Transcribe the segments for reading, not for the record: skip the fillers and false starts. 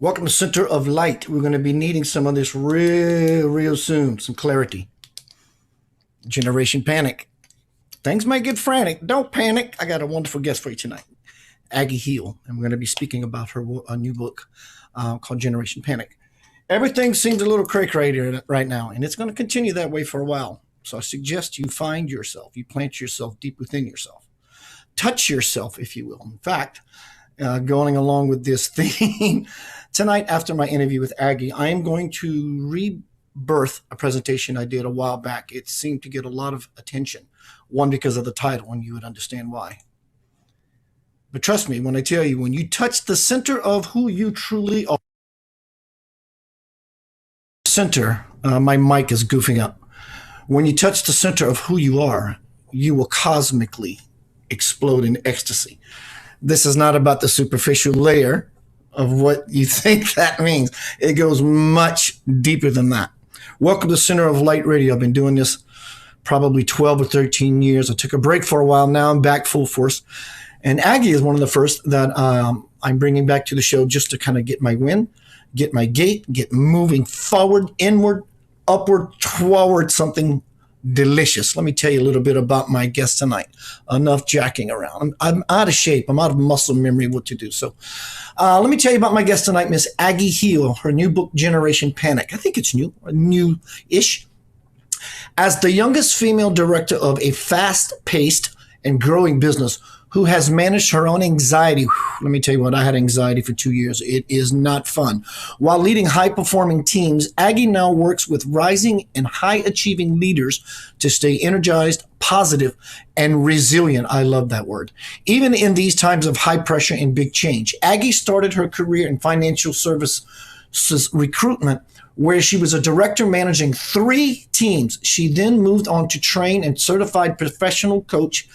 Welcome to Center of Light. We're going to be needing some of this real soon, some clarity. Generation panic. Things might get frantic. Don't panic. I got a wonderful guest for you tonight, Agi Heale, and we're going to be speaking about her new book called Generation Panic. Everything seems a little cray-cray right now, and it's going to continue that way for a while. So I suggest you find yourself, you plant yourself deep within yourself. Touch yourself, if you will. In fact, going along with this theme, tonight after my interview with Agi, I am going to rebirth a presentation I did a while back. It seemed to get a lot of attention. One, because of the title, and you would understand why. But trust me when I tell you, when you touch the center of who you truly are, my mic is goofing up. When you touch the center of who you are, you will cosmically explode in ecstasy. This is not about the superficial layer of what you think that means. It goes much deeper than that. Welcome to Center of Light Radio. I've been doing this probably 12 or 13 years. I took a break for a while. Now I'm back full force. And Agi is one of the first that I'm bringing back to the show just to kind of get my wind, get my gait, get moving forward, inward, upward, toward something delicious. Let me tell you a little bit about my guest tonight. Enough jacking around. I'm out of shape. I'm out of muscle memory what to do. So let me tell you about my guest tonight, Miss Agi Heale, her new book, Generation Panic. I think it's new-ish. As the youngest female director of a fast-paced and growing business who has managed her own anxiety. Let me tell you what, I had anxiety for 2 years. It is not fun. While leading high-performing teams, Agi now works with rising and high-achieving leaders to stay energized, positive, and resilient. I love that word. Even in these times of high pressure and big change, Agi started her career in financial services recruitment, where she was a director managing 3 teams. She then moved on to train and certified professional coach,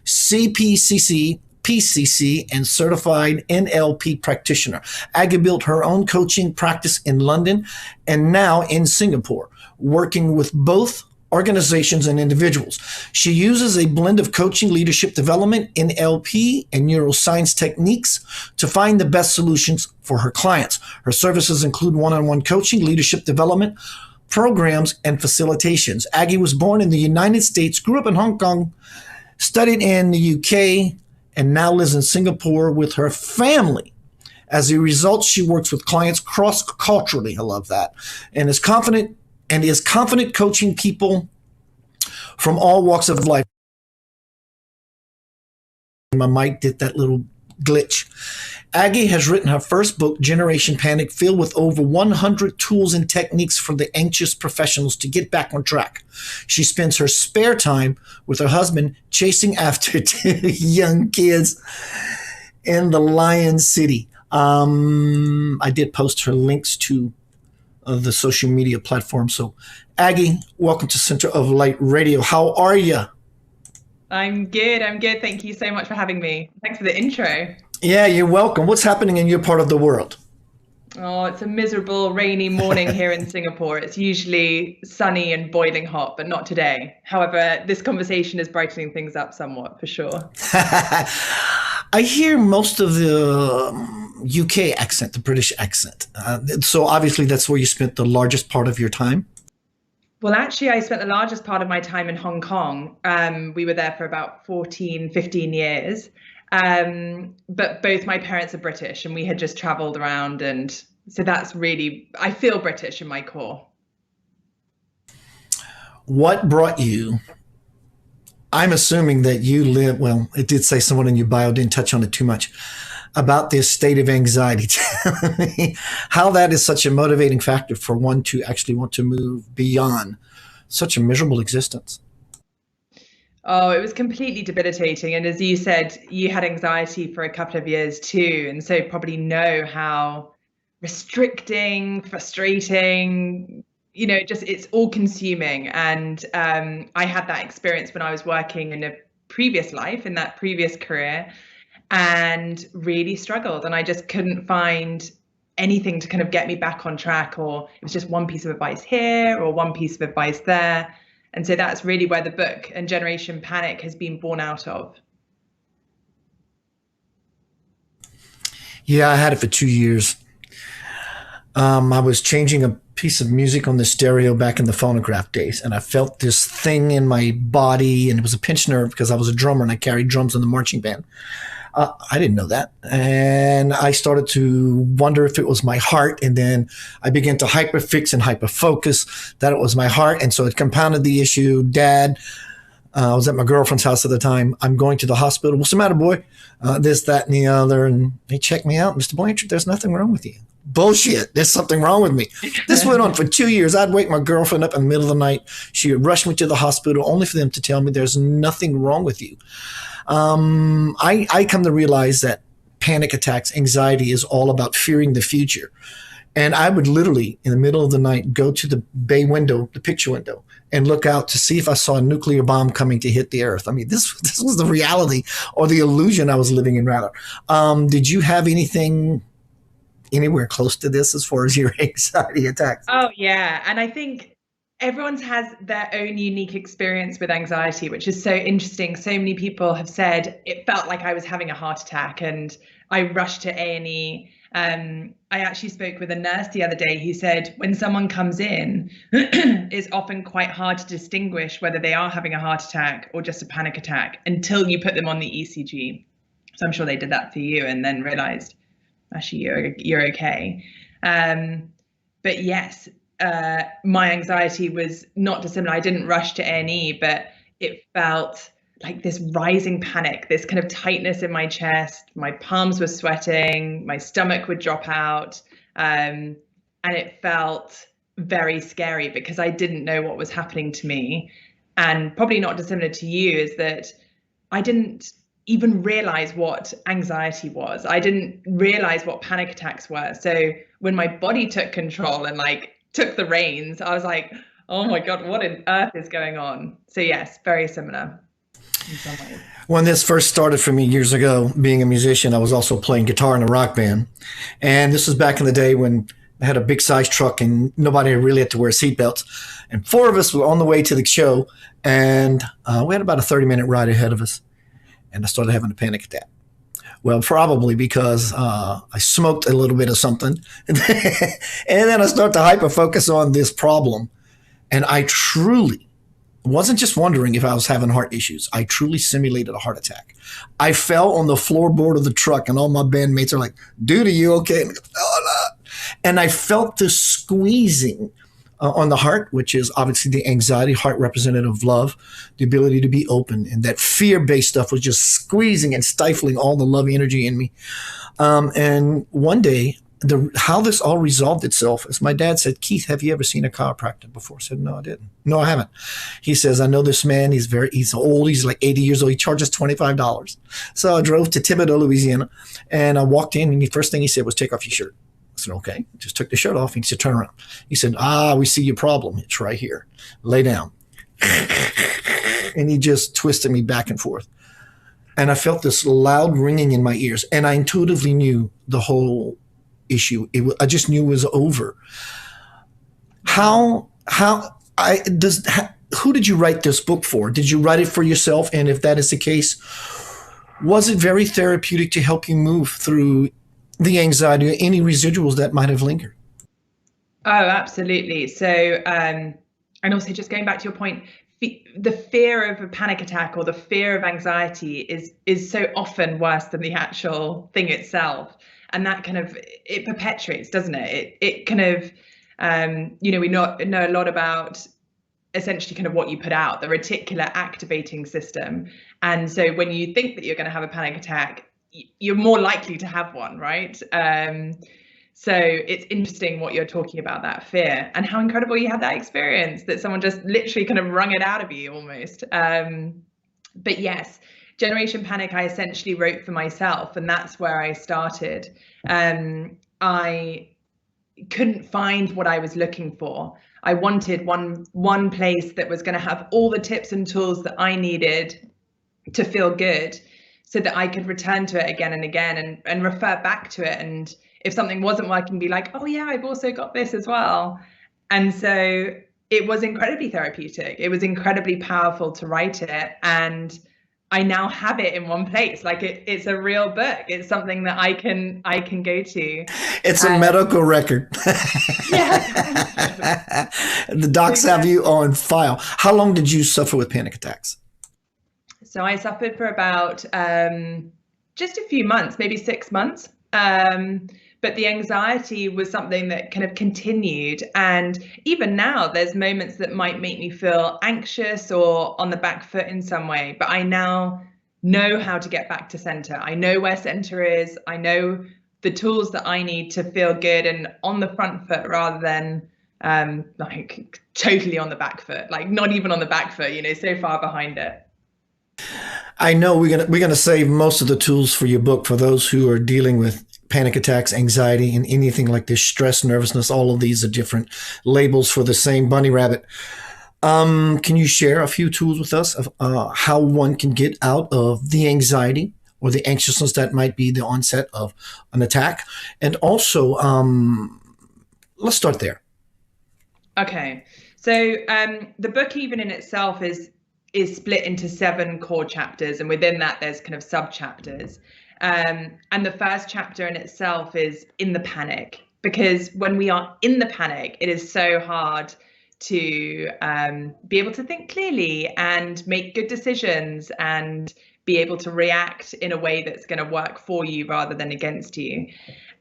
CPCC, PCC, and certified NLP practitioner. Agi built her own coaching practice in London and now in Singapore, working with both organizations and individuals. She uses a blend of coaching, leadership development, NLP, and neuroscience techniques to find the best solutions for her clients. Her services include one-on-one coaching, leadership development, programs, and facilitations. Agi was born in the United States, grew up in Hong Kong, studied in the UK, and now lives in Singapore with her family. As a result, she works with clients cross-culturally. I love that. And is confident coaching people from all walks of life. My mic did that little glitch. Agi has written her first book, Generation Panic, filled with over 100 tools and techniques for the anxious professionals to get back on track. She spends her spare time with her husband chasing after 2 young kids in the Lion City. I did post her links to the social media platform. So, Agi, welcome to Center of Light Radio. How are you? I'm good. Thank you so much for having me. Thanks for the intro. Yeah, you're welcome. What's happening in your part of the world? Oh, it's a miserable, rainy morning here in Singapore. It's usually sunny and boiling hot, but not today. However, this conversation is brightening things up somewhat, for sure. I hear most of the UK accent, the British accent. So obviously that's where you spent the largest part of your time? Well, actually, I spent the largest part of my time in Hong Kong. We were there for about 14, 15 years. But both my parents are British and we had just traveled around. And so that's really, I feel British in my core. What brought you? I'm assuming that you live, well, it did say someone in your bio, didn't touch on it too much, about this state of anxiety. Tell me how that is such a motivating factor for one to actually want to move beyond such a miserable existence. Oh, it was completely debilitating. And as you said, you had anxiety for a couple of years too. And so probably know how restricting, frustrating, just it's all consuming. And I had that experience when I was working in a previous life, in that previous career, and really struggled. And I just couldn't find anything to kind of get me back on track, or it was just one piece of advice here or one piece of advice there. And so that's really where the book and Generation Panic has been born out of. Yeah, I had it for 2 years. I was changing a piece of music on the stereo back in the phonograph days, and I felt this thing in my body, and it was a pinched nerve because I was a drummer and I carried drums in the marching band. I didn't know that. And I started to wonder if it was my heart. And then I began to hyperfix and hyperfocus that it was my heart. And so it compounded the issue. Dad, I was at my girlfriend's house at the time. I'm going to the hospital. What's the matter, boy? This, that, and the other. And they checked me out. Mr. Blanchard, there's nothing wrong with you. Bullshit. There's something wrong with me. This went on for 2 years. I'd wake my girlfriend up in the middle of the night. She would rush me to the hospital only for them to tell me there's nothing wrong with you. I come to realize that panic attacks, anxiety is all about fearing the future. And I would literally, in the middle of the night, go to the bay window, the picture window, and look out to see if I saw a nuclear bomb coming to hit the earth. I mean, this was the reality or the illusion I was living in, rather. Did you have anything anywhere close to this as far as your anxiety attacks? Oh, yeah. And I think everyone's has their own unique experience with anxiety, which is so interesting. So many people have said it felt like I was having a heart attack and I rushed to A&E. I actually spoke with a nurse the other day who said when someone comes in, it's often quite hard to distinguish whether they are having a heart attack or just a panic attack until you put them on the ECG. So I'm sure they did that for you and then realized, actually, you're okay. But yes, my anxiety was not dissimilar. I didn't rush to A&E, but it felt like this rising panic, this kind of tightness in my chest. My palms were sweating, my stomach would drop out. And it felt very scary because I didn't know what was happening to me. And probably not dissimilar to you is that I didn't even realize what anxiety was. I didn't realize what panic attacks were. So when my body took control and took the reins, I was like, oh my God, what on earth is going on? So yes, very similar in some ways. When this first started for me years ago, being a musician, I was also playing guitar in a rock band. And this was back in the day when I had a big size truck and nobody really had to wear seatbelts. And 4 of us were on the way to the show, and we had about a 30-minute ride ahead of us. And I started having a panic attack. Well, probably because I smoked a little bit of something. And then I start to hyper-focus on this problem. And I truly wasn't just wondering if I was having heart issues. I truly simulated a heart attack. I fell on the floorboard of the truck, and all my bandmates are like, dude, are you okay? And I go, oh, no. And I felt this squeezing on the heart, which is obviously the anxiety, heart representative of love, the ability to be open. And that fear-based stuff was just squeezing and stifling all the love energy in me. And one day, how this all resolved itself is my dad said, Keith, have you ever seen a chiropractor before? I said, no, I didn't. No, I haven't. He says, I know this man. He's old. He's like 80 years old. He charges $25. So I drove to Thibodaux, Louisiana, and I walked in, and the first thing he said was, take off your shirt. I said, okay. Just took the shirt off. He said, turn around. He said, we see your problem. It's right here. Lay down. And he just twisted me back and forth. And I felt this loud ringing in my ears. And I intuitively knew the whole issue. I just knew it was over. Who did you write this book for? Did you write it for yourself? And if that is the case, was it very therapeutic to help you move through the anxiety or any residuals that might have lingered? Oh, absolutely. So, and also just going back to your point, the fear of a panic attack or the fear of anxiety is so often worse than the actual thing itself. And that kind of, it perpetuates, doesn't it? It kind of, we know a lot about essentially kind of what you put out, the reticular activating system. And so when you think that you're going to have a panic attack, you're more likely to have one, right? So it's interesting what you're talking about, that fear, and how incredible you had that experience, that someone just literally kind of wrung it out of you almost. But yes, Generation Panic, I essentially wrote for myself, and that's where I started. I couldn't find what I was looking for. I wanted one place that was going to have all the tips and tools that I needed to feel good, so that I could return to it again and again and refer back to it. And if something wasn't working, be like, oh yeah, I've also got this as well. And so it was incredibly therapeutic. It was incredibly powerful to write it. And I now have it in one place. Like it's a real book. It's something that I can go to. It's a medical record. Yeah, kind of. The docs have you Exactly. on file. How long did you suffer with panic attacks? So I suffered for about just a few months, maybe 6 months. But the anxiety was something that kind of continued. And even now, there's moments that might make me feel anxious or on the back foot in some way. But I now know how to get back to center. I know where center is. I know the tools that I need to feel good and on the front foot rather than like totally on the back foot, like not even on the back foot, so far behind it. I know we're gonna save most of the tools for your book for those who are dealing with panic attacks, anxiety, and anything like this, stress, nervousness. All of these are different labels for the same bunny rabbit. Can you share a few tools with us of how one can get out of the anxiety or the anxiousness that might be the onset of an attack? And also, let's start there. Okay. So the book even in itself is split into 7 core chapters, and within that there's kind of sub chapters. And the first chapter in itself is in the panic, because when we are in the panic, it is so hard to be able to think clearly and make good decisions and be able to react in a way that's going to work for you rather than against you.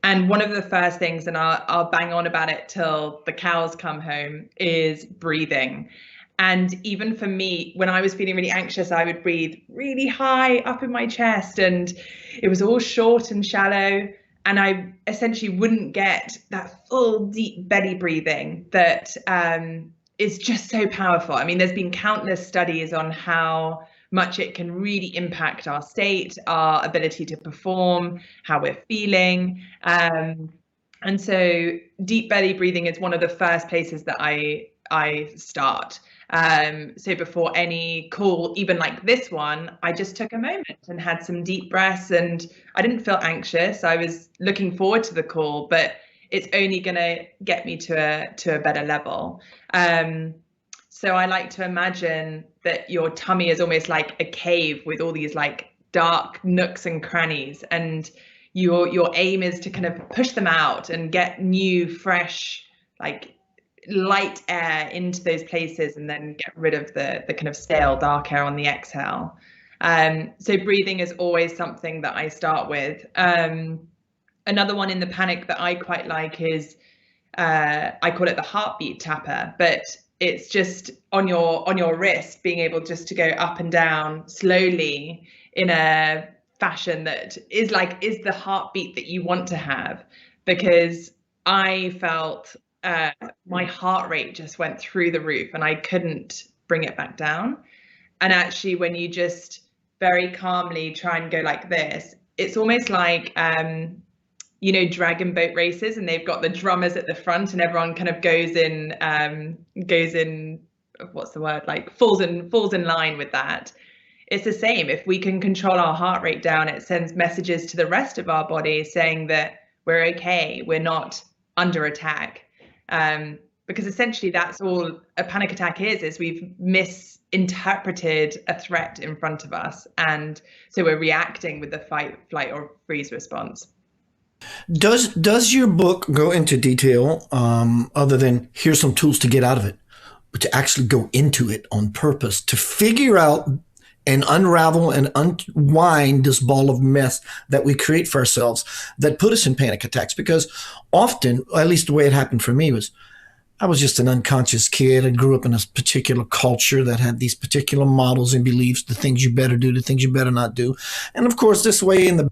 And one of the first things, and I'll bang on about it till the cows come home, is breathing. And even for me, when I was feeling really anxious, I would breathe really high up in my chest, and it was all short and shallow. And I essentially wouldn't get that full deep belly breathing that is just so powerful. I mean, there's been countless studies on how much it can really impact our state, our ability to perform, how we're feeling. And so deep belly breathing is one of the first places that I start. So before any call, even like this one, I just took a moment and had some deep breaths, and I didn't feel anxious. I was looking forward to the call, but it's only going to get me to a better level. So I like to imagine that your tummy is almost like a cave with all these like dark nooks and crannies, and your aim is to kind of push them out and get new, fresh, like light air into those places, and then get rid of the kind of stale, dark air on the exhale. So breathing is always something that I start with. Another one in the panic that I quite like is I call it the heartbeat tapper, but it's just on your wrist, being able just to go up and down slowly in a fashion that is the heartbeat that you want to have. Because I felt my heart rate just went through the roof and I couldn't bring it back down. And actually, when you just very calmly try and go like this, it's almost like dragon boat races, and they've got the drummers at the front and everyone kind of goes in what's the word, like falls in line with that. It's the same. If we can control our heart rate down, it sends messages to the rest of our body saying that we're okay, we're not under attack. Because essentially that's all a panic attack is we've misinterpreted a threat in front of us, and so we're reacting with the fight, flight, or freeze response. Does your book go into detail other than here's some tools to get out of it, but to actually go into it on purpose to figure out and unravel and unwind this ball of mess that we create for ourselves that put us in panic attacks? Because often, at least the way it happened for me, was I was just an unconscious kid. I grew up in a particular culture that had these particular models and beliefs, the things you better do, the things you better not do. And of course, this way in the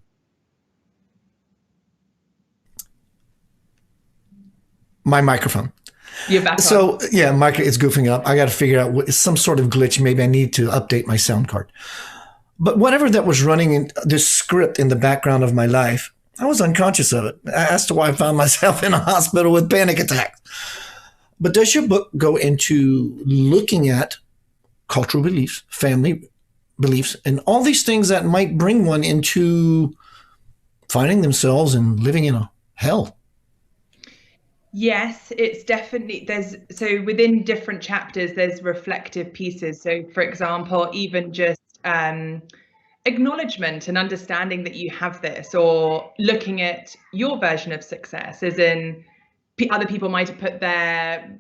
my microphone. You're back on. So yeah, it's goofing up. I got to figure out some sort of glitch. Maybe I need to update my sound card. But whatever that was running in this script in the background of my life, I was unconscious of it as to why I found myself in a hospital with panic attacks. But does your book go into looking at cultural beliefs, family beliefs, and all these things that might bring one into finding themselves and living in a hell? Yes, it's definitely so within different chapters there's reflective pieces. So for example, even just acknowledgement and understanding that you have this, or looking at your version of success, as in other people might have put their,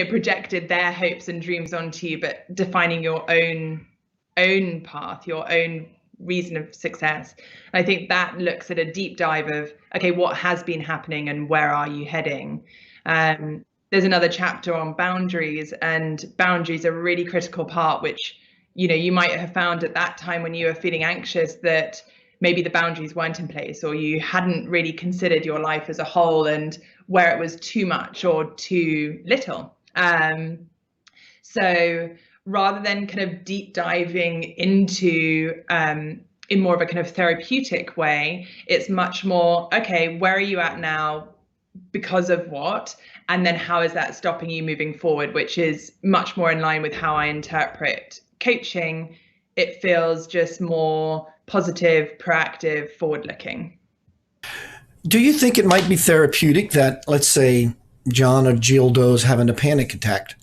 projected their hopes and dreams onto you, but defining your own path, your own reason of success. I think that looks at a deep dive of, okay, what has been happening and where are you heading? There's another chapter on boundaries, and boundaries are a really critical part, which, you might have found at that time when you were feeling anxious that maybe the boundaries weren't in place, or you hadn't really considered your life as a whole and where it was too much or too little. So rather than kind of deep diving into in more of a kind of therapeutic way, it's much more, okay, where are you at now? Because of what? And then how is that stopping you moving forward? Which is much more in line with how I interpret coaching. It feels just more positive, proactive, forward-looking. Do you think it might be therapeutic that, let's say, John or Jill Doe's having a panic attack,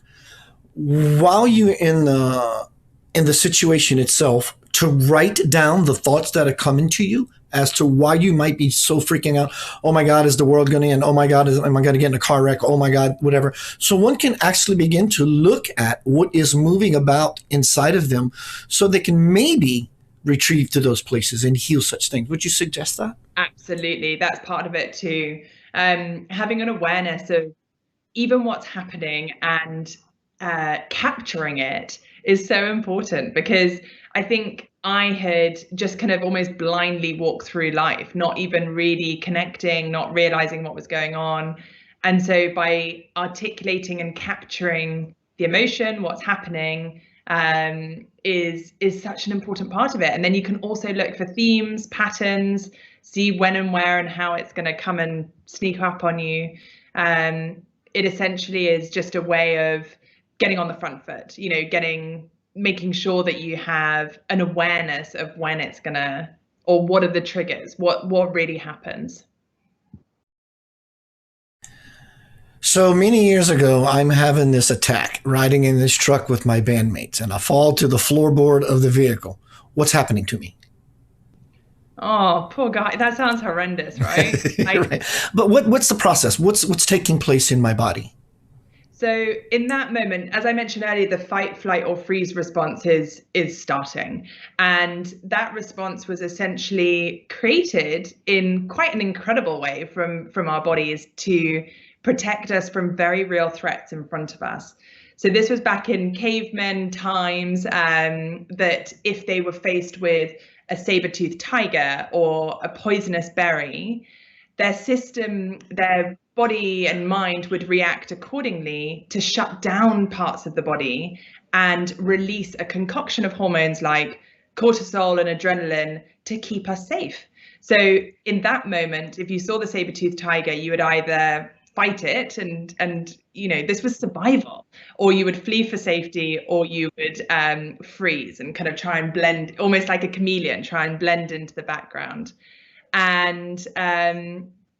while you're in the situation itself, to write down the thoughts that are coming to you as to why you might be so freaking out? Oh my God, is the world going to end? Oh my God, am I going to get in a car wreck? Oh my God, whatever. So one can actually begin to look at what is moving about inside of them so they can maybe retrieve to those places and heal such things. Would you suggest that? Absolutely. That's part of it too. Having an awareness of even what's happening and capturing it is so important, because I think I had just kind of almost blindly walked through life, not even really connecting, not realizing what was going on. And so by articulating and capturing the emotion, what's happening, is such an important part of it. And then you can also look for themes, patterns, see when and where and how it's going to come and sneak up on you. It essentially is just a way of getting on the front foot, making sure that you have an awareness of when it's gonna, or what are the triggers, what really happens. So many years ago, I'm having this attack, riding in this truck with my bandmates, and I fall to the floorboard of the vehicle. What's happening to me? Oh, poor guy. That sounds horrendous, right? Right. But what's the process? What's taking place in my body? So in that moment, as I mentioned earlier, the fight, flight, or freeze response is starting. And that response was essentially created in quite an incredible way from our bodies to protect us from very real threats in front of us. So this was back in cavemen times, that if they were faced with a saber-toothed tiger or a poisonous berry, their system, their body and mind would react accordingly to shut down parts of the body and release a concoction of hormones like cortisol and adrenaline to keep us safe. So in that moment, if you saw the saber-toothed tiger, you would either fight it and this was survival, or you would flee for safety, or you would freeze and kind of try and blend, almost like a chameleon, try and blend into the background. And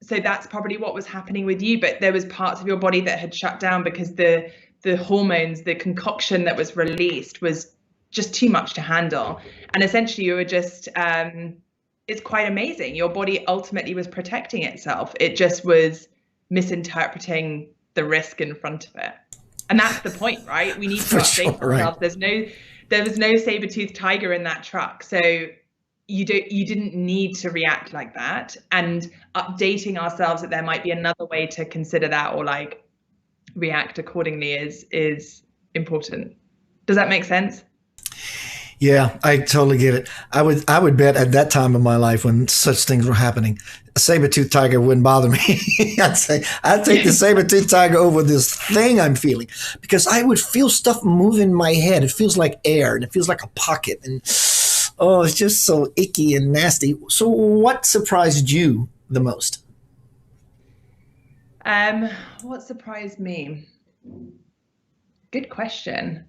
so that's probably what was happening with you, but there was parts of your body that had shut down because the hormones, the concoction that was released was just too much to handle. And essentially you were just, it's quite amazing. Your body ultimately was protecting itself. It just was misinterpreting the risk in front of it. And that's the point, right? We need to update ourselves. Right. There was no saber-toothed tiger in that truck. So you didn't need to react like that, and updating ourselves that there might be another way to consider that or like react accordingly is important. Does that make sense? Yeah, I totally get it. I would bet at that time of my life when such things were happening, a saber-toothed tiger wouldn't bother me. I'd take the saber-toothed tiger over this thing I'm feeling, because I would feel stuff move in my head. It feels like air, and it feels like a pocket, and oh, it's just so icky and nasty. So what surprised you the most? What surprised me? Good question.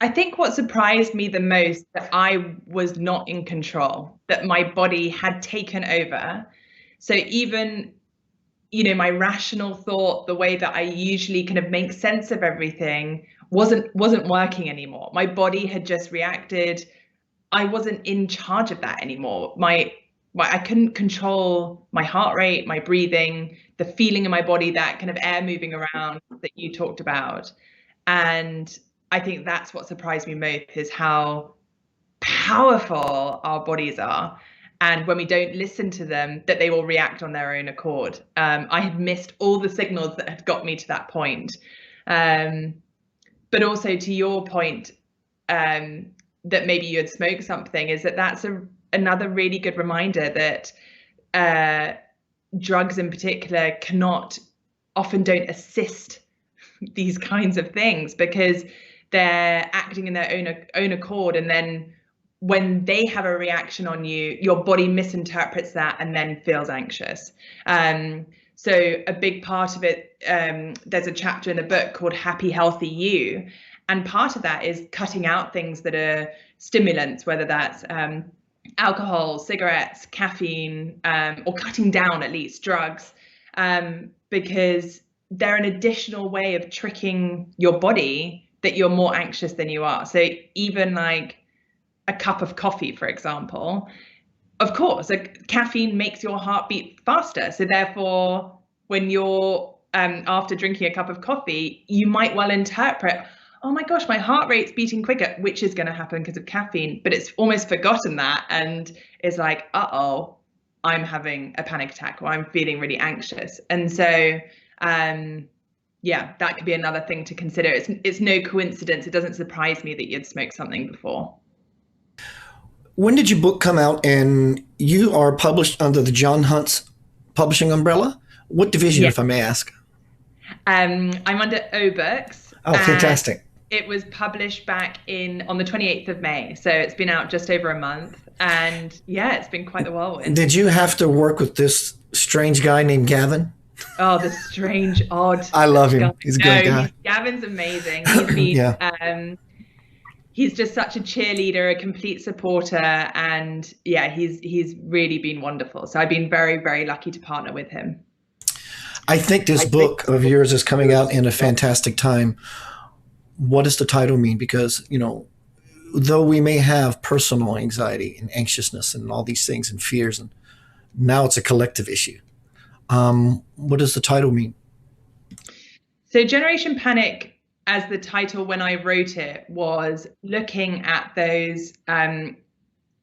I think what surprised me the most, that I was not in control, that my body had taken over. So even, my rational thought, the way that I usually kind of make sense of everything, wasn't working anymore. My body had just reacted. I wasn't in charge of that anymore. I couldn't control my heart rate, my breathing, the feeling in my body, that kind of air moving around that you talked about. And I think that's what surprised me most, is how powerful our bodies are. And when we don't listen to them, that they will react on their own accord. I had missed all the signals that had got me to that point. But also to your point, that maybe you had smoked something, is that's another really good reminder that drugs in particular often don't assist these kinds of things, because they're acting in their own accord, and then when they have a reaction on you, your body misinterprets that and then feels anxious. So a big part of it, there's a chapter in the book called Happy Healthy You, and part of that is cutting out things that are stimulants, whether that's alcohol, cigarettes, caffeine, or cutting down at least drugs, because they're an additional way of tricking your body that you're more anxious than you are. So even like a cup of coffee, for example, of course, caffeine makes your heart beat faster. So therefore, when you're after drinking a cup of coffee, you might well interpret, oh my gosh, my heart rate's beating quicker, which is going to happen because of caffeine. But it's almost forgotten that, and it's like, uh-oh, I'm having a panic attack, or I'm feeling really anxious. And so, yeah, that could be another thing to consider. It's no coincidence. It doesn't surprise me that you'd smoked something before. When did your book come out? And you are published under the John Hunt's publishing umbrella. What division, if I may ask? I'm under O Books. Oh, fantastic. It was published back on the 28th of May. So it's been out just over a month. And yeah, it's been quite the whirlwind. Did you have to work with this strange guy named Gavin? Oh, the strange, odd. I love him. He's a good guy. Gavin's amazing. He's been, he's just such a cheerleader, a complete supporter. And yeah, he's really been wonderful. So I've been very, very lucky to partner with him. I think this book of yours is coming out in a fantastic time. What does the title mean? Because, though we may have personal anxiety and anxiousness and all these things and fears, and now it's a collective issue. What does the title mean? So Generation Panic, as the title when I wrote it, was looking at those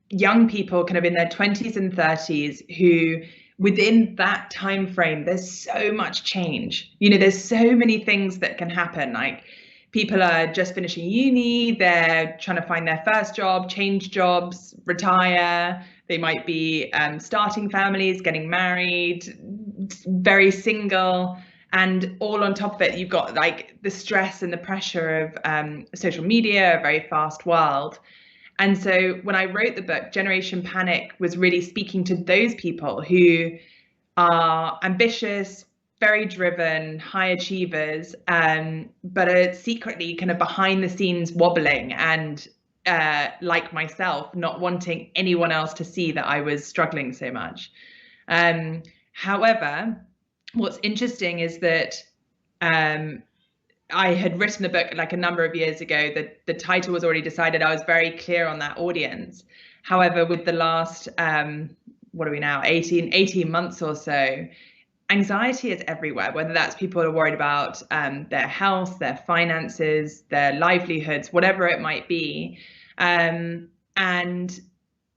young people kind of in their 20s and 30s who, within that time frame, there's so much change. There's so many things that can happen. Like, people are just finishing uni, they're trying to find their first job, change jobs, retire. They might be starting families, getting married, very single. And all on top of it, you've got like the stress and the pressure of social media, a very fast world. And so when I wrote the book, Generation Panic was really speaking to those people who are ambitious, very driven, high achievers, but are secretly kind of behind the scenes wobbling, and like myself, not wanting anyone else to see that I was struggling so much. However, what's interesting is that I had written the book like a number of years ago. The title was already decided. I was very clear on that audience. However, with the last, what are we now, 18 months or so, anxiety is everywhere, whether that's people who are worried about their health, their finances, their livelihoods, whatever it might be. And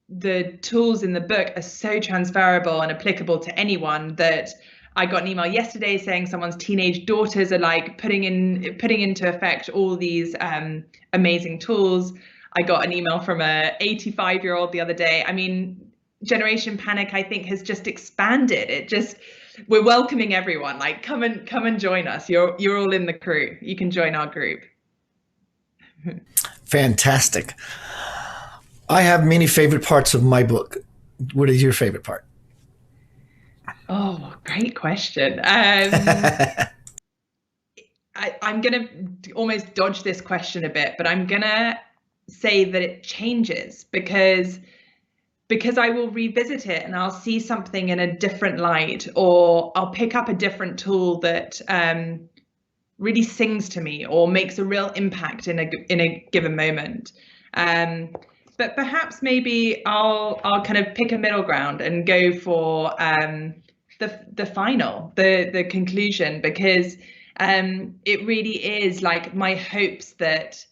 the tools in the book are so transferable and applicable to anyone that I got an email yesterday saying someone's teenage daughters are like putting into effect all these amazing tools. I got an email from a 85-year-old the other day. I mean, Generation Panic, I think, has just expanded. We're welcoming everyone. Like, come and join us. You're all in the crew. You can join our group. Fantastic. I have many favorite parts of my book. What is your favorite part? Oh, great question. I'm going to almost dodge this question a bit, but I'm going to say that it changes because I will revisit it and I'll see something in a different light, or I'll pick up a different tool that really sings to me or makes a real impact in a given moment. But perhaps maybe I'll kind of pick a middle ground and go for the final, the conclusion, because it really is like my hopes that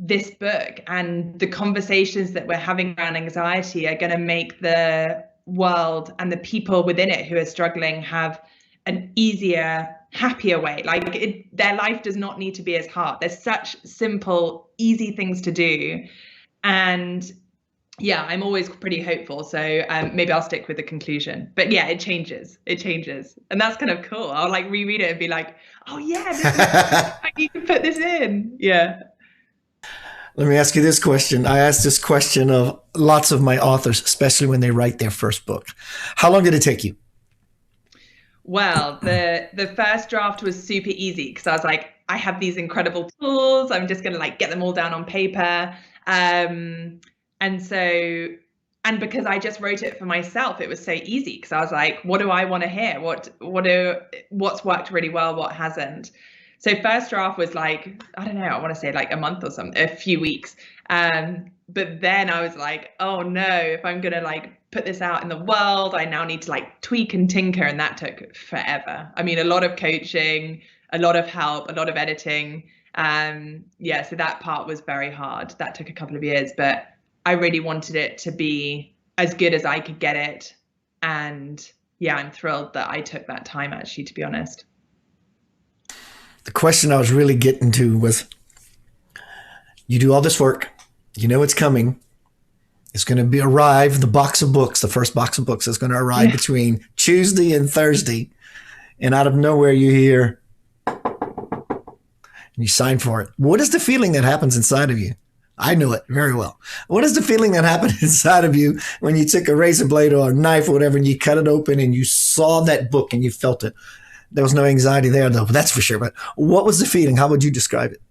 this book and the conversations that we're having around anxiety are going to make the world and the people within it who are struggling have an easier, happier way. Like their life does not need to be as hard. There's such simple, easy things to do. And yeah, I'm always pretty hopeful. So maybe I'll stick with the conclusion. But yeah, it changes. It changes. And that's kind of cool. I'll like reread it and be like, oh yeah, this is, I need to put this in. Yeah. Let me ask you this question. I asked this question of lots of my authors, especially when they write their first book. How long did it take you? Well, the first draft was super easy because I was like, I have these incredible tools. I'm just gonna like get them all down on paper. And because I just wrote it for myself, it was so easy because I was like, what do I want to hear? What's worked really well, what hasn't? So first draft was like, I don't know, I want to say like a month or something, a few weeks. But then I was like, oh no, if I'm going to like put this out in the world, I now need to like tweak and tinker. And that took forever. I mean, a lot of coaching, a lot of help, a lot of editing. Yeah, so that part was very hard. That took a couple of years, but I really wanted it to be as good as I could get it. And yeah, I'm thrilled that I took that time actually, to be honest. The question I was really getting to was, you do all this work, you know it's coming. It's going to be arrive, the box of books, the first box of books is going to arrive between Tuesday and Thursday. And out of nowhere you hear, and you sign for it. What is the feeling that happens inside of you? I know it very well. What is the feeling that happened inside of you when you took a razor blade or a knife or whatever and you cut it open and you saw that book and you felt it? There was no anxiety there, though, that's for sure. But what was the feeling? How would you describe it?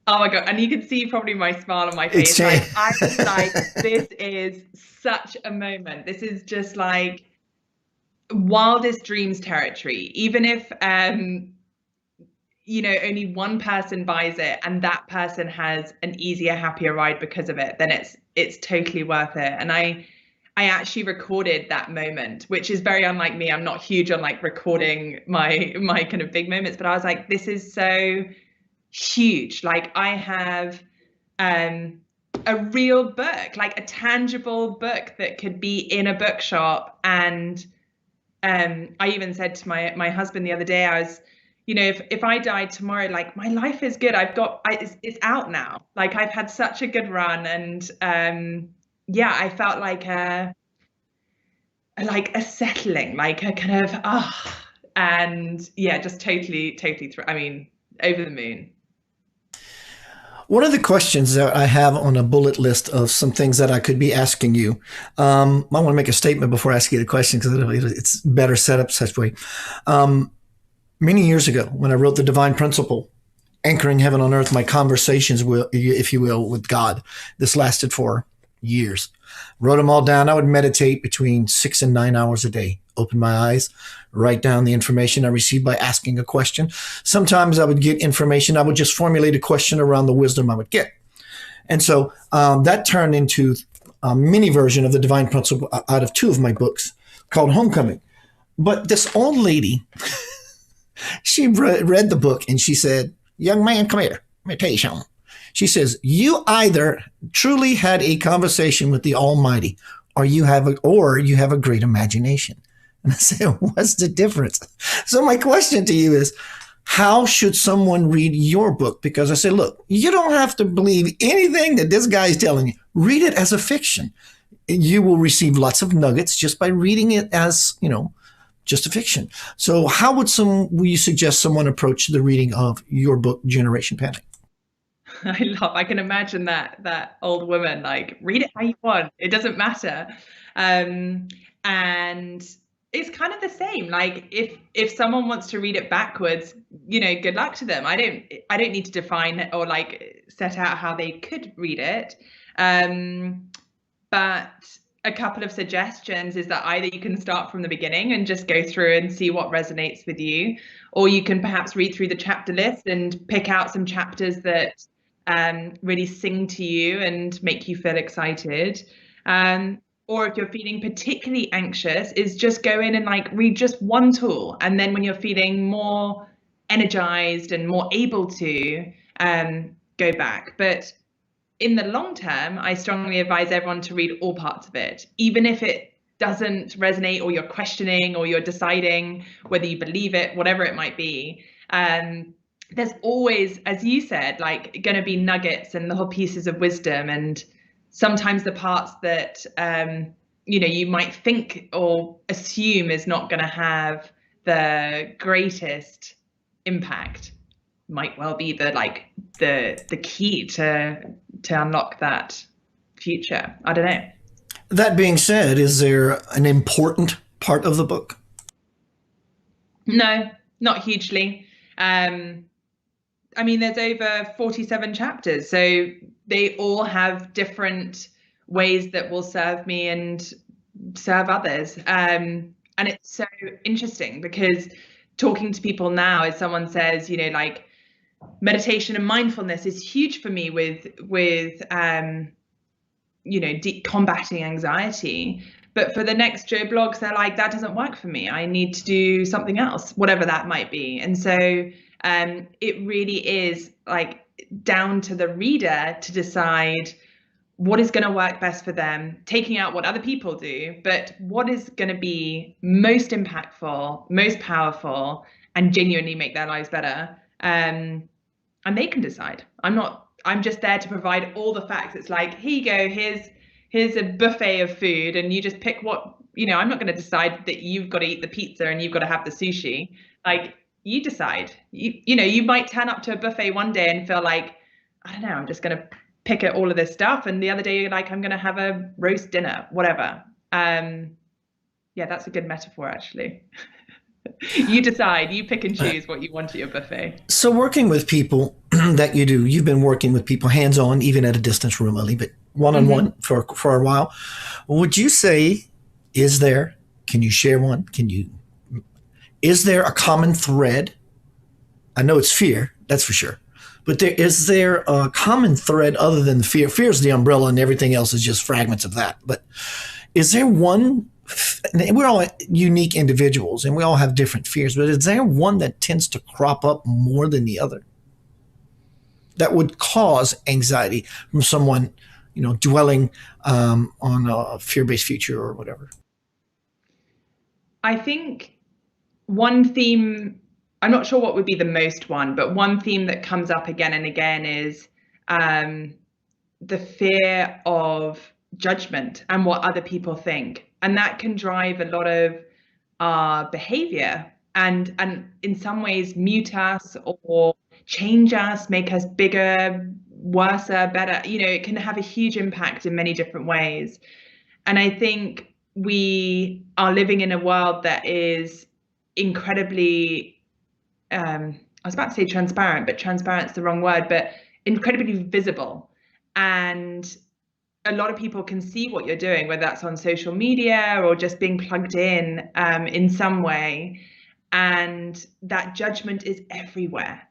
Oh my God. And you can see probably my smile on my face. Like, I was like, this is such a moment. This is just like wildest dreams territory. Even if, you know, only one person buys it and that person has an easier, happier ride because of it, then it's totally worth it. And I actually recorded that moment, which is very unlike me. I'm not huge on like recording my kind of big moments, but I was like, this is so huge. Like I have a real book, like a tangible book that could be in a bookshop. And I even said to my husband the other day, I was, you know, if I died tomorrow, like my life is good. It's out now. Like I've had such a good run, and yeah, I felt like a settling, like a kind of and yeah, just totally I mean, over the moon. One of the questions that I have on a bullet list of some things that I could be asking you, I want to make a statement before I ask you the question because it's better set up such way. Many years ago, when I wrote The Divine Principle, Anchoring Heaven on Earth, my conversations, if you will, with God, this lasted for years. Wrote them all down. I would meditate between 6 and 9 hours a day. Open my eyes, write down the information I received by asking a question. Sometimes I would get information. I would just formulate a question around the wisdom I would get. And so that turned into a mini version of The Divine Principle out of 2 of my books called Homecoming. But this old lady, she read the book and she said, young man, come here. Let me tell you something. She says, you either truly had a conversation with the Almighty or you have a great imagination. And I said, what's the difference? So my question to you is, how should someone read your book? Because I said, look, you don't have to believe anything that this guy is telling you. Read it as a fiction. You will receive lots of nuggets just by reading it as, you know, just a fiction. So how would you suggest someone approach the reading of your book, Generation Panic? I can imagine that old woman, like, read it how you want. It doesn't matter. And it's kind of the same. Like if someone wants to read it backwards, you know, good luck to them. I don't need to define or like set out how they could read it. But a couple of suggestions is that either you can start from the beginning and just go through and see what resonates with you, or you can perhaps read through the chapter list and pick out some chapters that really sing to you and make you feel excited. Or if you're feeling particularly anxious, is just go in and like read just one tool. And then when you're feeling more energized and more able to, go back. But in the long term, I strongly advise everyone to read all parts of it, even if it doesn't resonate, or you're questioning, or you're deciding whether you believe it, whatever it might be. There's always, as you said, like going to be nuggets and little pieces of wisdom. And sometimes the parts that, you might think or assume is not going to have the greatest impact might well be the key to unlock that future. I don't know. That being said, is there an important part of the book? No, not hugely. There's over 47 chapters, so they all have different ways that will serve me and serve others. And it's so interesting because talking to people now, as someone says, meditation and mindfulness is huge for me with combating anxiety. But for the next Joe blogs, they're like, that doesn't work for me. I need to do something else, whatever that might be. And so it really is like down to the reader to decide what is going to work best for them, taking out what other people do, but what is going to be most impactful, most powerful, and genuinely make their lives better. And they can decide. I'm just there to provide all the facts. It's like, here you go, here's a buffet of food, and you just pick what, I'm not going to decide that you've got to eat the pizza and you've got to have the sushi. Like, you decide. You might turn up to a buffet one day and feel like, I don't know, I'm just going to pick at all of this stuff, and the other day you're like, I'm going to have a roast dinner, whatever. Yeah, that's a good metaphor, actually. You decide, you pick and choose what you want at your buffet. So working with people that you do, you've been working with people hands-on, even at a distance remotely, but one-on-one for a while. Would you say, can you share one? Is there a common thread? I know it's fear, that's for sure. But is there a common thread other than the fear? Fear is the umbrella and everything else is just fragments of that. But is there one, we're all unique individuals and we all have different fears, but is there one that tends to crop up more than the other that would cause anxiety from someone, dwelling on a fear-based future or whatever? I think one theme, I'm not sure what would be the most one, but one theme that comes up again and again is the fear of judgment and what other people think. And that can drive a lot of our behavior and in some ways mute us or change us, make us bigger, worse, better. It can have a huge impact in many different ways. And I think we are living in a world that is incredibly, I was about to say transparent, but transparent's the wrong word, but incredibly visible. And a lot of people can see what you're doing, whether that's on social media or just being plugged in some way. And that judgment is everywhere.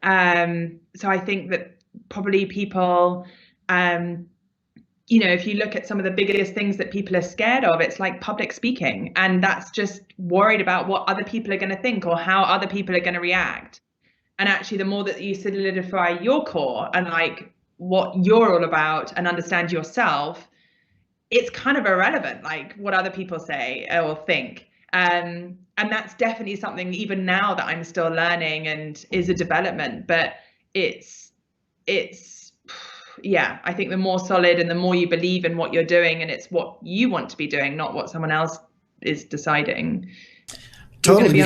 So I think that probably people, if you look at some of the biggest things that people are scared of, it's like public speaking. And that's just worried about what other people are going to think or how other people are going to react. And actually, the more that you solidify your core and like what you're all about and understand yourself, it's kind of irrelevant, like what other people say or think. And that's definitely something even now that I'm still learning and is a development, but it's I think the more solid and the more you believe in what you're doing and it's what you want to be doing, not what someone else is deciding. Totally,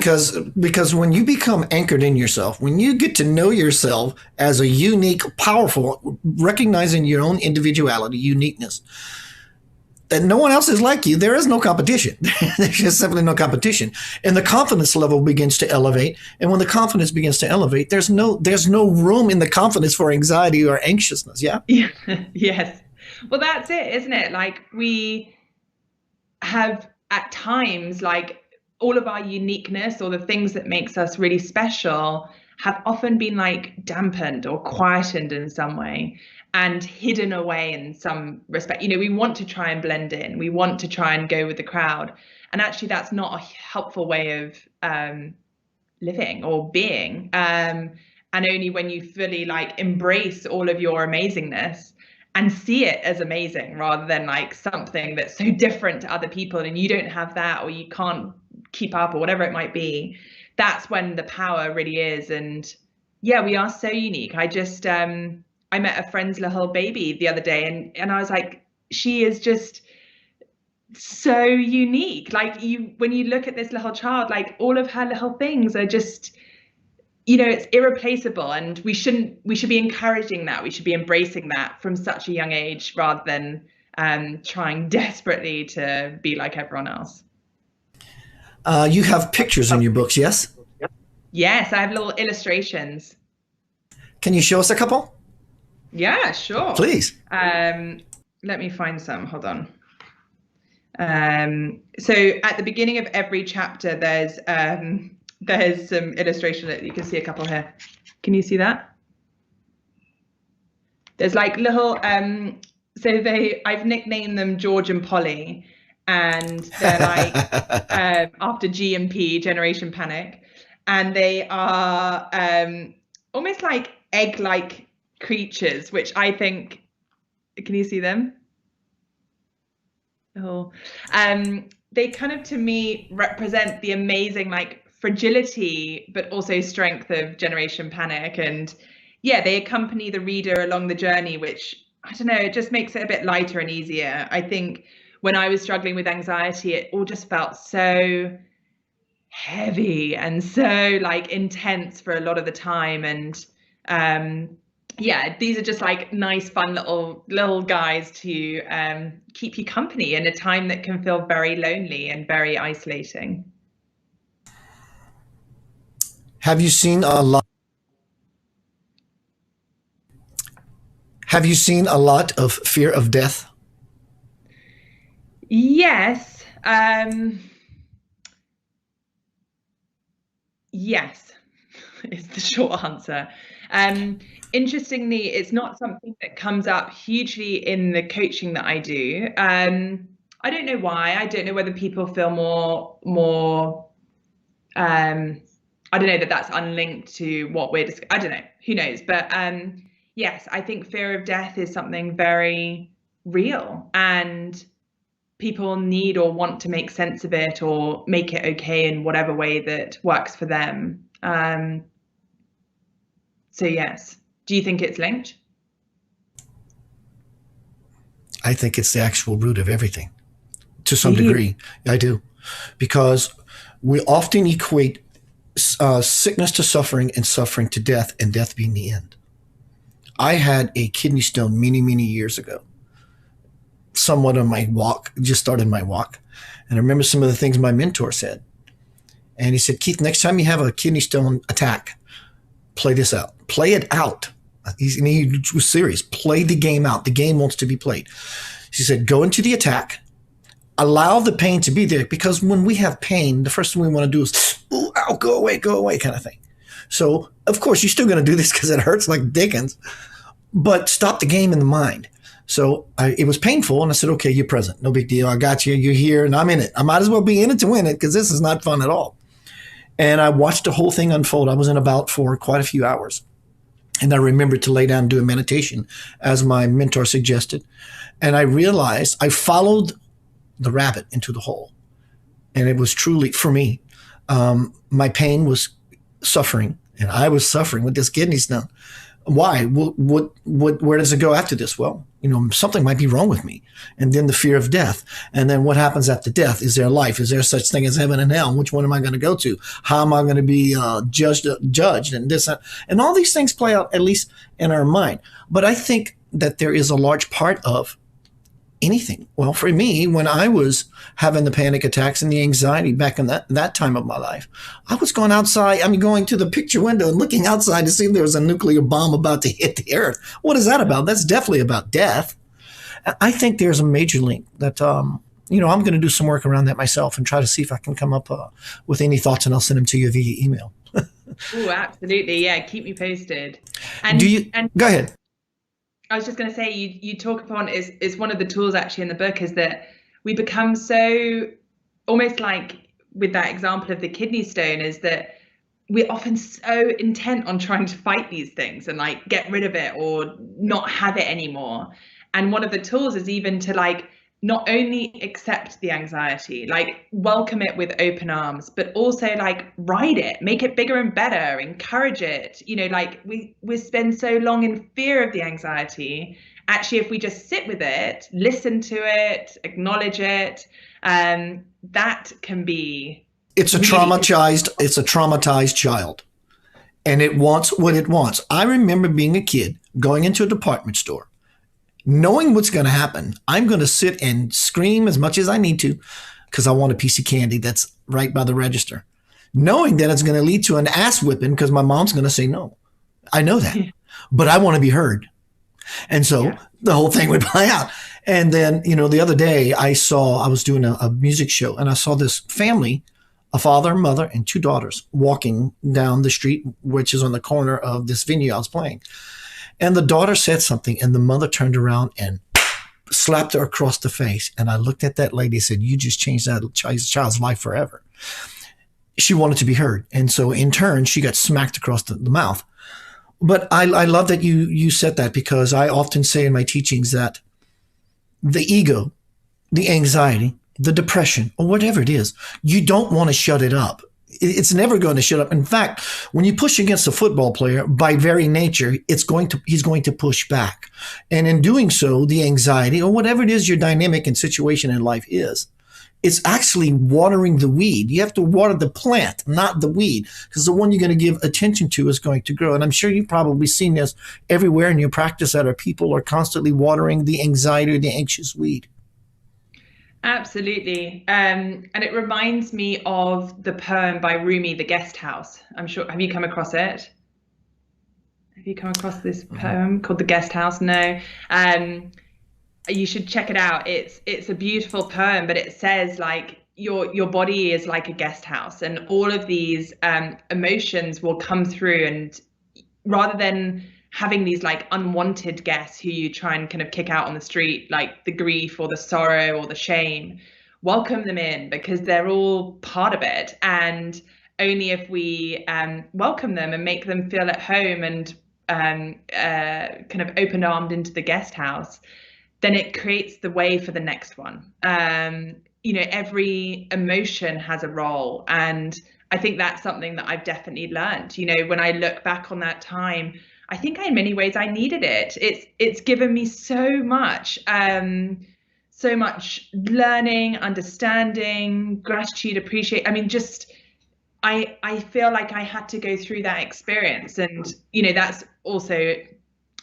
because when you become anchored in yourself, when you get to know yourself as a unique, powerful, recognizing your own individuality, uniqueness, that no one else is like you, there is no competition. There's just simply no competition. And the confidence level begins to elevate. And when the confidence begins to elevate, there's no room in the confidence for anxiety or anxiousness. Yeah? Yes. Well, that's it, isn't it? Like have at times, like, all of our uniqueness or the things that makes us really special have often been like dampened or quietened in some way and hidden away in some respect. You know, we want to try and blend in, we want to try and go with the crowd, and actually that's not a helpful way of living or being. And only when you fully like embrace all of your amazingness and see it as amazing rather than like something that's so different to other people and you don't have that or you can't keep up or whatever it might be, that's when the power really is. And yeah, we are so unique. I just I met a friend's little baby the other day, and I was like, she is just so unique. Like, when you look at this little child, like all of her little things are just, you know, it's irreplaceable, and we should be encouraging that. We should be embracing that from such a young age rather than trying desperately to be like everyone else. You have pictures in your books, yes? Yes, I have little illustrations. Can you show us a couple? Yeah, sure. Please. Let me find some. Hold on. So at the beginning of every chapter, there's some illustration that you can see a couple here. Can you see that? There's like little, I've nicknamed them George and Polly, and they're like after G and P, Generation Panic, and they are almost like egg-like creatures, which I think, can you see them? Oh, they kind of, to me, represent the amazing like fragility but also strength of Generation Panic. And yeah, they accompany the reader along the journey, which, I don't know, it just makes it a bit lighter and easier. I think when I was struggling with anxiety, it all just felt so heavy and so like intense for a lot of the time. And yeah, these are just like nice, fun little guys to keep you company in a time that can feel very lonely and very isolating. Have you seen a lot? Have you seen a lot of fear of death? Yes. Yes, is the short answer. Interestingly, it's not something that comes up hugely in the coaching that I do. I don't know why. I don't know whether people feel more I don't know, that's unlinked to what we're discussing. I don't know, who knows? But yes, I think fear of death is something very real, and people need or want to make sense of it or make it okay in whatever way that works for them. So yes. Do you think it's linked? I think it's the actual root of everything, to some degree. I do, because we often equate sickness to suffering and suffering to death, and death being the end. I had a kidney stone many, many years ago, somewhat on my walk, just started my walk. And I remember some of the things my mentor said. And he said, Keith, next time you have a kidney stone attack, play this out. Play it out. He was serious. Play the game out. The game wants to be played. She said, go into the attack. Allow the pain to be there, because when we have pain, the first thing we want to do is, ooh, ow, go away kind of thing. So, of course, you're still going to do this because it hurts like dickens, but stop the game in the mind. So it was painful, and I said, okay, you're present. No big deal. I got you. You're here, and I'm in it. I might as well be in it to win it, because this is not fun at all. And I watched the whole thing unfold. I was in a bout for quite a few hours. And I remembered to lay down and do a meditation, as my mentor suggested. And I realized I followed the rabbit into the hole. And it was truly, for me, my pain was suffering, and I was suffering with this kidney stone. Why? Where does it go after this? Well, something might be wrong with me. And then the fear of death. And then what happens after death? Is there life? Is there such thing as heaven and hell? Which one am I going to go to? How am I going to be judged? And this, and all these things play out, at least in our mind. But I think that there is a large part of anything. Well, for me, when I was having the panic attacks and the anxiety back in that time of my life, I was going outside. Going to the picture window and looking outside to see if there was a nuclear bomb about to hit the earth. What is that about? That's definitely about death. I think there's a major link that I'm going to do some work around that myself and try to see if I can come up with any thoughts, and I'll send them to you via email. Oh, absolutely. Yeah. Keep me posted. And go ahead. I was just going to say, you talk upon is one of the tools actually in the book is that we become so almost like with that example of the kidney stone is that we're often so intent on trying to fight these things and like get rid of it or not have it anymore. And one of the tools is even to like not only accept the anxiety, like welcome it with open arms, but also like ride it, make it bigger and better, encourage it. Like we spend so long in fear of the anxiety. Actually, if we just sit with it, listen to it, acknowledge it, that can be it's a traumatized child, and it wants what it wants. I remember being a kid going into a department store, knowing what's going to happen. I'm going to sit and scream as much as I need to because I want a piece of candy that's right by the register, knowing that it's going to lead to an ass whipping because my mom's going to say no. I know that, but I want to be heard. And so the whole thing would play out. And then, the other day I was doing a music show, and I saw this family, a father, mother, and 2 daughters walking down the street, which is on the corner of this venue I was playing. And the daughter said something, and the mother turned around and slapped her across the face. And I looked at that lady and said, "You just changed that child's life forever." She wanted to be heard. And so in turn, she got smacked across the mouth. But I love that you said that, because I often say in my teachings that the ego, the anxiety, the depression, or whatever it is, you don't want to shut it up. It's never going to shut up. In fact, when you push against a football player, by very nature, he's going to push back. And in doing so, the anxiety, or whatever it is your dynamic and situation in life is, it's actually watering the weed. You have to water the plant, not the weed, because the one you're going to give attention to is going to grow. And I'm sure you've probably seen this everywhere in your practice, that our people are constantly watering the anxiety or the anxious weed. Absolutely. And it reminds me of the poem by Rumi, The Guest House. I'm sure, have you come across it? Have you come across this poem called The Guest House? No. You should check it out. It's a beautiful poem, but it says like your body is like a guest house, and all of these emotions will come through, and rather than having these like unwanted guests who you try and kind of kick out on the street, like the grief or the sorrow or the shame, welcome them in, because they're all part of it. And only if we welcome them and make them feel at home and kind of open-armed into the guest house, then it creates the way for the next one. Every emotion has a role. And I think that's something that I've definitely learned. When I look back on that time, I think in many ways I needed it. It's given me so much learning, understanding, gratitude, appreciation. I mean, just I feel like I had to go through that experience. And, that's also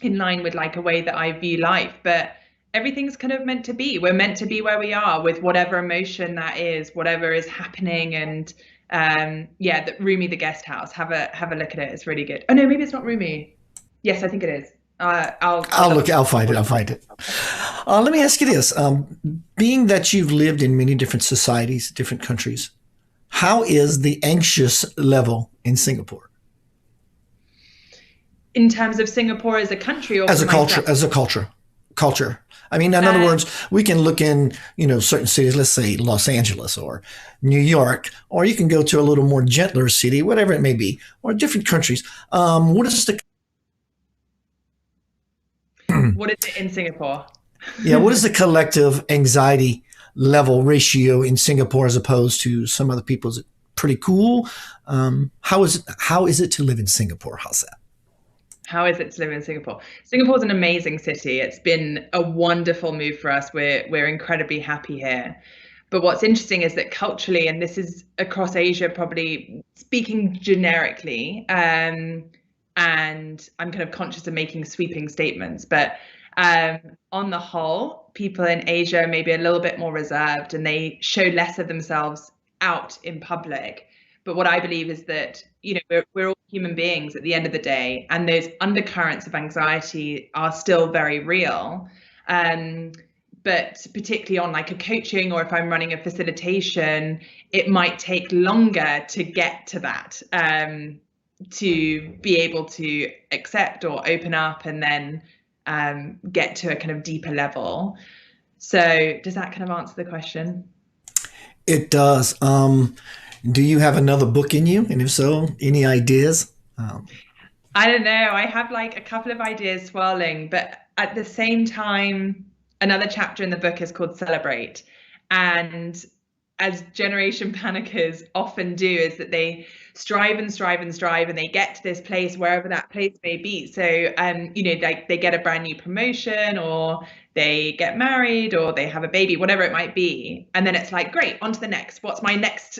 in line with like a way that I view life. But everything's kind of meant to be. We're meant to be where we are with whatever emotion that is, whatever is happening. And the Rumi, The Guest House. Have a look at it. It's really good. Oh no, maybe it's not Rumi. Yes, I think it is. I'll look. I'll find it. Let me ask you this: being that you've lived in many different societies, different countries, how is the anxious level in Singapore? In terms of Singapore as a country, or as a culture. I mean, in other words, we can look in, certain cities, let's say Los Angeles or New York, or you can go to a little more gentler city, whatever it may be, or different countries. What is it in Singapore? What is the collective anxiety level ratio in Singapore as opposed to some other people? Is it pretty cool? How is it to live in Singapore? How's that? How is it to live in Singapore? Singapore's an amazing city. It's been a wonderful move for us. We're incredibly happy here. But what's interesting is that culturally, and this is across Asia, probably speaking generically, and I'm kind of conscious of making sweeping statements, but on the whole, people in Asia are maybe a little bit more reserved, and they show less of themselves out in public. But what I believe is that, we're all human beings at the end of the day, and those undercurrents of anxiety are still very real. but particularly on like a coaching, or if I'm running a facilitation, it might take longer to get to that, to be able to accept or open up and then get to a kind of deeper level. So does that kind of answer the question? It does. Do you have another book in you? And if so, any ideas? I don't know. I have like a couple of ideas swirling, but at the same time, another chapter in the book is called Celebrate. And as generation panickers often do, is that they strive and strive and strive, and they get to this place, wherever that place may be. So, like they get a brand new promotion, or they get married, or they have a baby, whatever it might be. And then it's like, great, on to the next. What's my next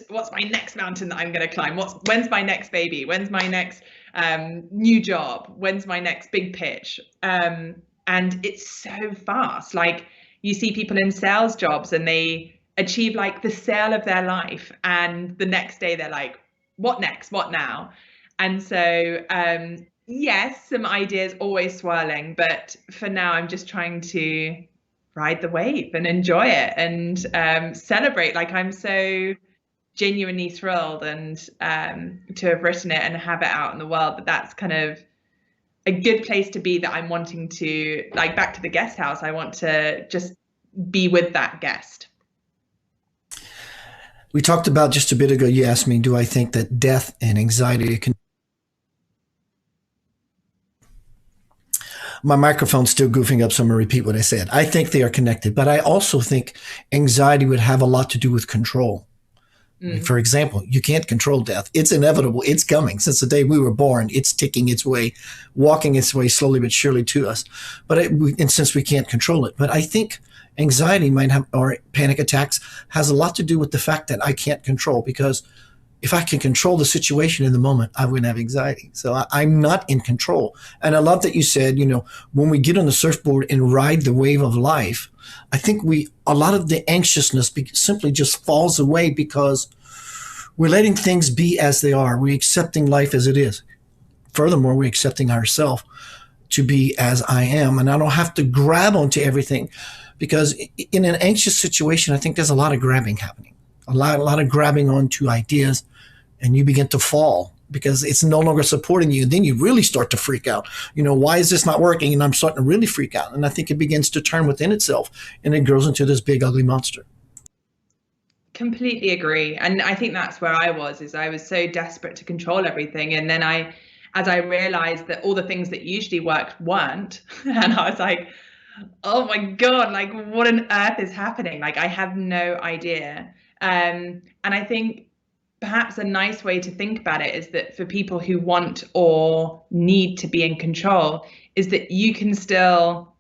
mountain that I'm going to climb? When's my next baby? When's my next new job? When's my next big pitch? And it's so fast. Like you see people in sales jobs and they achieve like the sale of their life, and the next day they're like, what next? What now? And so yes, some ideas always swirling, but for now I'm just trying to ride the wave and enjoy it and celebrate. Like I'm so genuinely thrilled and to have written it and have it out in the world, that's kind of a good place to be, that I'm wanting to, like, back to the guest house, I want to just be with that guest. We talked about just a bit ago, you asked me, do I think that death and anxiety can... My microphone's still goofing up, so I'm going to repeat what I said. I think they are connected, but I also think anxiety would have a lot to do with control. For example, you can't control death. It's inevitable. It's coming. Since the day we were born, it's ticking its way, walking its way slowly but surely to us. And since we can't control it, but I think anxiety might have, or panic attacks, has a lot to do with the fact that I can't control, because if I can control the situation in the moment, I wouldn't have anxiety. So I'm not in control. And I love that you said, when we get on the surfboard and ride the wave of life, I think a lot of the anxiousness simply just falls away, because we're letting things be as they are. We're accepting life as it is. Furthermore, we're accepting ourselves to be as I am. And I don't have to grab onto everything, because in an anxious situation, I think there's a lot of grabbing happening, a lot of grabbing onto ideas, and you begin to fall because it's no longer supporting you. Then you really start to freak out. Why is this not working? And I'm starting to really freak out. And I think it begins to turn within itself, and it grows into this big, ugly monster. Completely agree. And I think that's where I was so desperate to control everything. And then as I realized that all the things that usually worked weren't, and I was like, oh my God, like what on earth is happening? Like I have no idea. And I think perhaps a nice way to think about it is that for people who want or need to be in control, is that you can still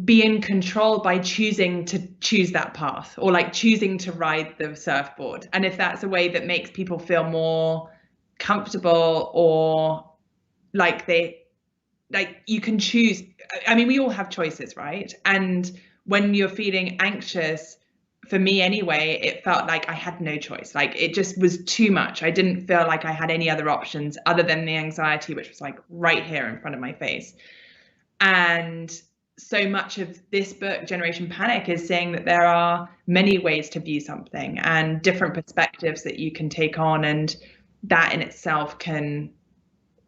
be in control by choosing to choose that path, or like choosing to ride the surfboard. And if that's a way that makes people feel more comfortable, or like you can choose. I mean, we all have choices, right? And when you're feeling anxious, for me anyway, it felt like I had no choice. Like it just was too much. I didn't feel like I had any other options other than the anxiety, which was like right here in front of my face. And so much of this book, Generation Panic, is saying that there are many ways to view something and different perspectives that you can take on. And that in itself can,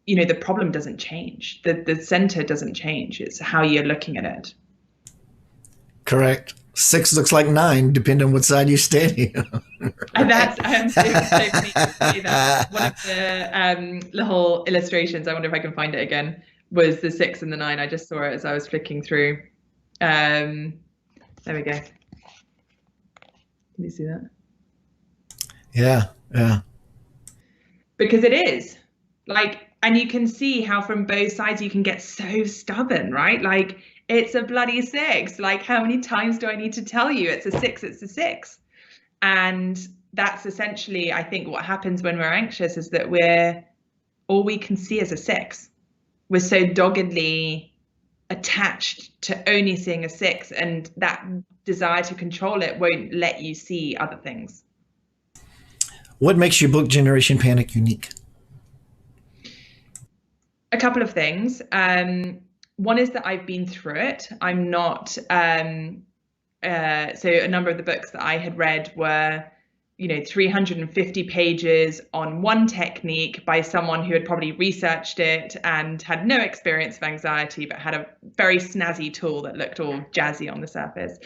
the problem doesn't change. The center doesn't change. It's how you're looking at it. Correct. 6 looks like 9, depending on what side you're standing on. And that's so funny to say that. One of the little illustrations, I wonder if I can find it again, was the 6 and the 9. I just saw it as I was flicking through. There we go. Can you see that? Yeah. Because it is like, and you can see how from both sides you can get so stubborn, right? Like it's a bloody 6. Like how many times do I need to tell you it's a 6? It's a 6. And that's essentially, I think, what happens when we're anxious, is that all we can see is a 6. We're so doggedly attached to only seeing a 6, and that desire to control it won't let you see other things. What makes your book Generation Panic unique? A couple of things. one is that I've been through it. I'm not, so a number of the books that I had read were, 350 pages on one technique by someone who had probably researched it and had no experience of anxiety, but had a very snazzy tool that looked all jazzy on the surface.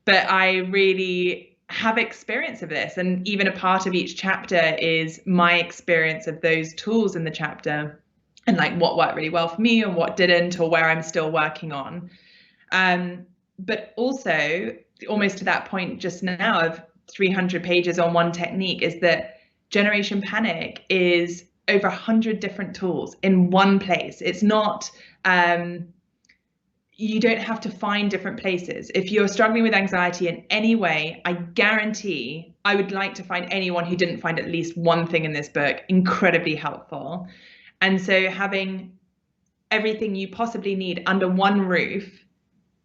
But I really have experience of this. And even a part of each chapter is my experience of those tools in the chapter, and like what worked really well for me and what didn't, or where I'm still working on. But also, almost to that point just now of 300 pages on one technique, is that Generation Panic is over 100 different tools in one place. It's not, you don't have to find different places. If you're struggling with anxiety in any way, I guarantee I would like to find anyone who didn't find at least one thing in this book incredibly helpful. And so having everything you possibly need under one roof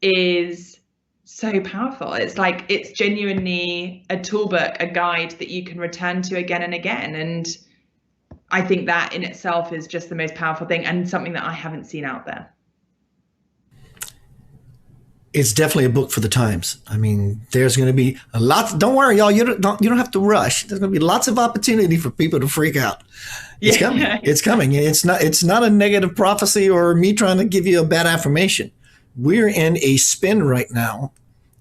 is so powerful. It's like, it's genuinely a toolbook, a guide that you can return to again and again. And I think that in itself is just the most powerful thing, and something that I haven't seen out there. It's definitely a book for the times. I mean, there's going to be a lot. Don't worry, y'all. You don't have to rush. There's going to be lots of opportunity for people to freak out. It's coming. It's coming. It's not a negative prophecy or me trying to give you a bad affirmation. We're in a spin right now,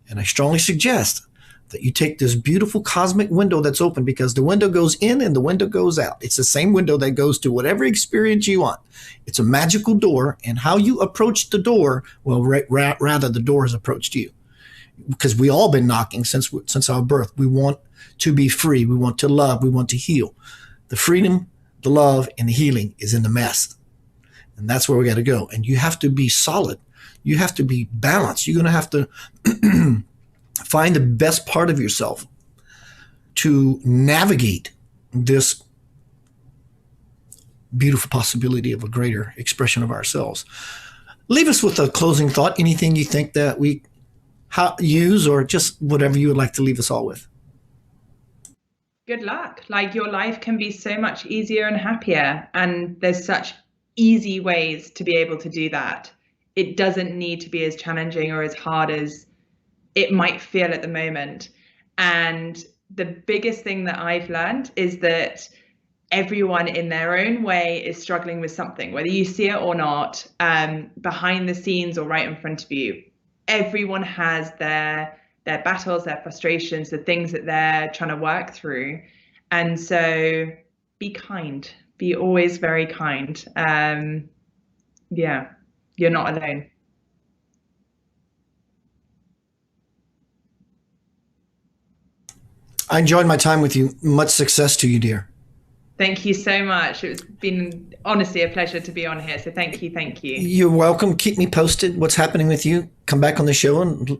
and I strongly suggest that you take this beautiful cosmic window that's open, because the window goes in and the window goes out. It's the same window that goes to whatever experience you want. It's a magical door, and how you approach the door, well, rather the door has approached you, because we all been knocking since our birth. We want to be free. We want to love. We want to heal. The freedom, the love, and the healing is in the mess, and that's where we got to go. And you have to be solid. You have to be balanced. You're going to have to find the best part of yourself to navigate this beautiful possibility of a greater expression of ourselves. Leave us with a closing thought. Anything you think that we use, or just whatever you would like to leave us all with. Good luck. Like, your life can be so much easier and happier, and there's such easy ways to be able to do that. It doesn't need to be as challenging or as hard as it might feel at the moment. And the biggest thing that I've learned is that everyone in their own way is struggling with something, whether you see it or not, behind the scenes or right in front of you. Everyone has their battles, their frustrations, the things that they're trying to work through. And so be kind, be always very kind. You're not alone. I enjoyed my time with you. Much success to you, dear. Thank you so much. It's been honestly a pleasure to be on here. So thank you. You're welcome. Keep me posted what's happening with you. Come back on the show and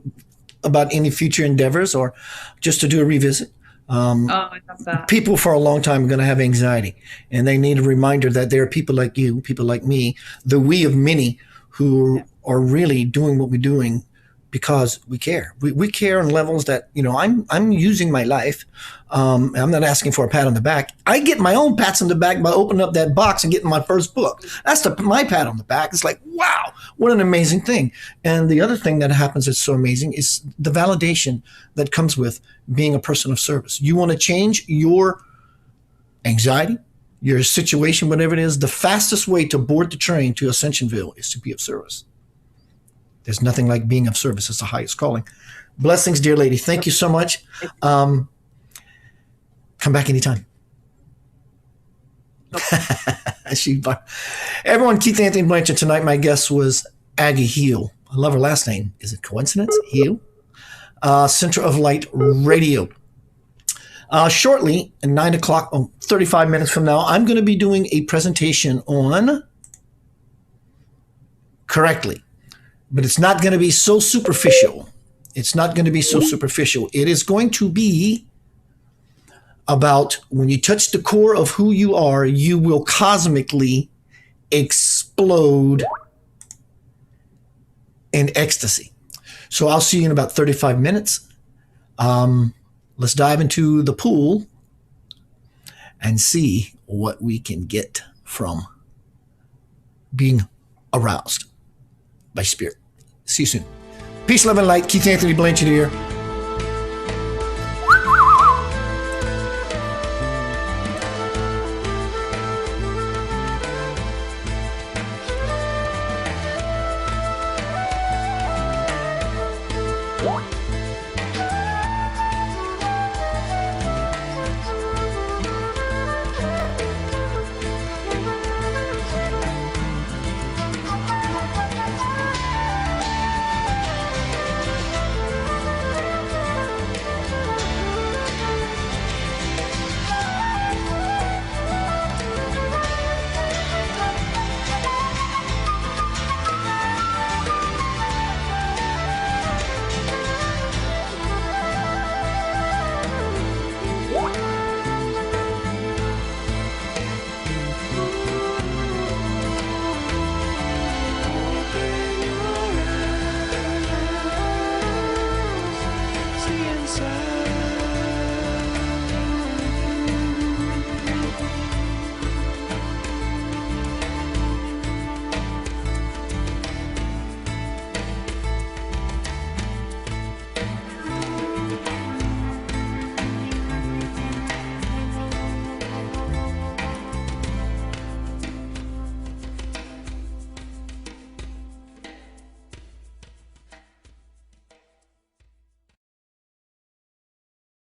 about any future endeavors, or just to do a revisit. I love that. People for a long time are going to have anxiety, and they need a reminder that there are people like you, people like me, the we of many, who are really doing what we're doing because we care. We care on levels that, I'm using my life. I'm not asking for a pat on the back. I get my own pats on the back by opening up that box and getting my first book. That's my pat on the back. It's like, wow, what an amazing thing. And the other thing that happens that's so amazing is the validation that comes with being a person of service. You want to change your anxiety, your situation, whatever it is, the fastest way to board the train to Ascensionville is to be of service. There's nothing like being of service. It's the highest calling. Blessings, dear lady. Thank you so much. Come back anytime. Everyone, Keith Anthony Blanchard. Tonight, my guest was Agi Heale. I love her last name. Is it coincidence? Heale. Center of Light Radio. Shortly, at 9 o'clock, 35 minutes from now, I'm going to be doing a presentation on correctly. But it's not going to be so superficial. It's not going to be so superficial. It is going to be about when you touch the core of who you are, you will cosmically explode in ecstasy. So I'll see you in about 35 minutes. Let's dive into the pool and see what we can get from being aroused. by spirit. See you soon. Peace, love, and light. Keith Anthony Blanchard here.